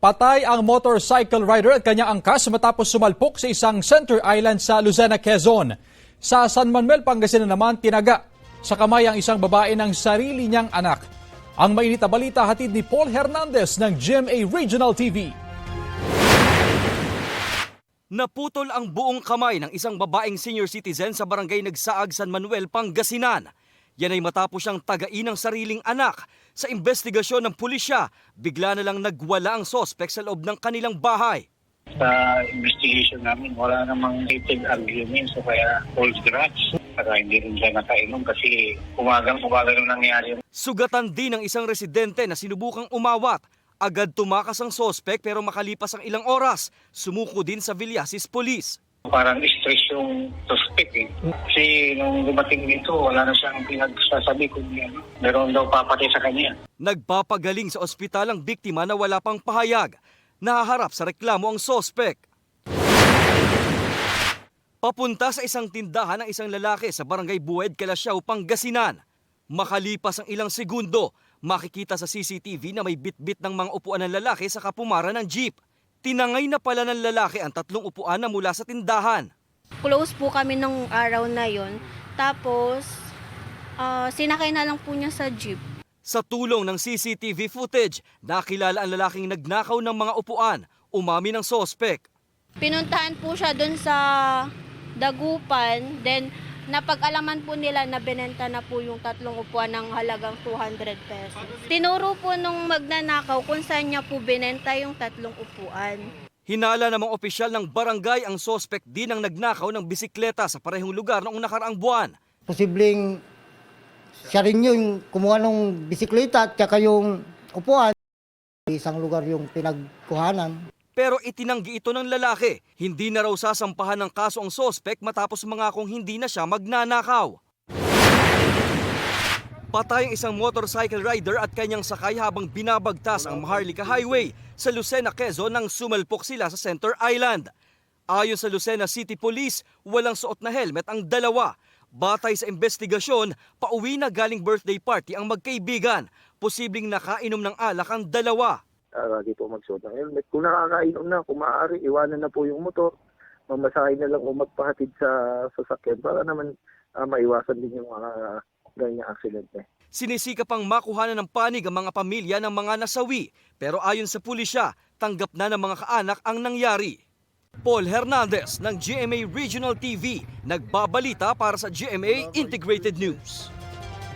Patay ang motorcycle rider at kanyang angkas matapos sumalpok sa isang center island sa Lucena, Quezon. Sa San Manuel, Pangasinan naman, tinaga sa kamay ang isang babae ng sarili niyang anak. Ang mainit na balita hatid ni Paul Hernandez ng GMA Regional TV. Naputol ang buong kamay ng isang babaeng senior citizen sa barangay Nagsaag, San Manuel, Pangasinan. Yan ay matapos siyang tagain ng sariling anak. Sa investigasyon ng pulisya, bigla na lang nagwala ang sospek sa loob ng kanilang bahay. Sa investigation namin, wala namang heated argument, so kaya false grudge. Saka hindi rin siya nakainom kasi umagang-umaga nung nangyari. Sugatan din ng isang residente na sinubukang umawat. Agad tumakas ang sospek pero makalipas ang ilang oras, sumuko din sa Villasis Police. Parang stress yung suspect eh. Kasi nung dumating dito, wala na siyang pinagsasabi kung meron daw papatay sa kanya. Nagpapagaling sa ospital ang biktima na wala pang pahayag. Nahaharap sa reklamo ang sospek. Papunta sa isang tindahan ng isang lalaki sa barangay Buwed, Calasiao, Pangasinan. Makalipas ang ilang segundo, makikita sa CCTV na may bitbit ng mga upuan ng lalaki sa kapumara ng jeep. Tinangay na pala ng lalaki ang 3 upuan na mula sa tindahan. Close po kami nung araw na yon. Tapos, sinakay na lang po niya sa jeep. Sa tulong ng CCTV footage, nakilala ang lalaking nagnakaw ng mga upuan. Umami ng sospek. Pinuntahan po siya dun sa Dagupan. Then, napag-alaman po nila na binenta na po yung 3 upuan ng halagang 200 pesos. Tinuro po nung magnanakaw kung saan niya po binenta yung 3 upuan. Hinala namang opisyal ng barangay ang sospek din ang nagnakaw ng bisikleta sa parehong lugar noong nakaraang buwan. Posibleng siya rin yung kumuha ng bisikleta at saka yung upuan. Isang lugar yung pinagkuhanan. Pero itinanggi ito ng lalaki. Hindi na raw sasampahan ng kaso ang sospek matapos mangakong hindi na siya magnanakaw. Patay ang isang motorcycle rider at kanyang sakay habang binabagtas ang Maharlika Highway sa Lucena, Quezon nang sumalpok sila sa Center Island. Ayon sa Lucena City Police, walang suot na helmet ang dalawa. Batay sa investigasyon, pauwi na galing birthday party ang magkaibigan. Posibleng nakainom ng alak ang dalawa. Lagi po magsuot ng helmet. Kung nakakainom na, kung maaari, iwanan na po yung motor. Mamasahin na lang o magpahatid sa sasakyan para naman maiwasan din yung mga ganyang aksidente. Sinisika pang makuhanan ng panig ang mga pamilya ng mga nasawi. Pero ayon sa pulisya, tanggap na ng mga kaanak ang nangyari. Paul Hernandez ng GMA Regional TV, nagbabalita para sa GMA Integrated News.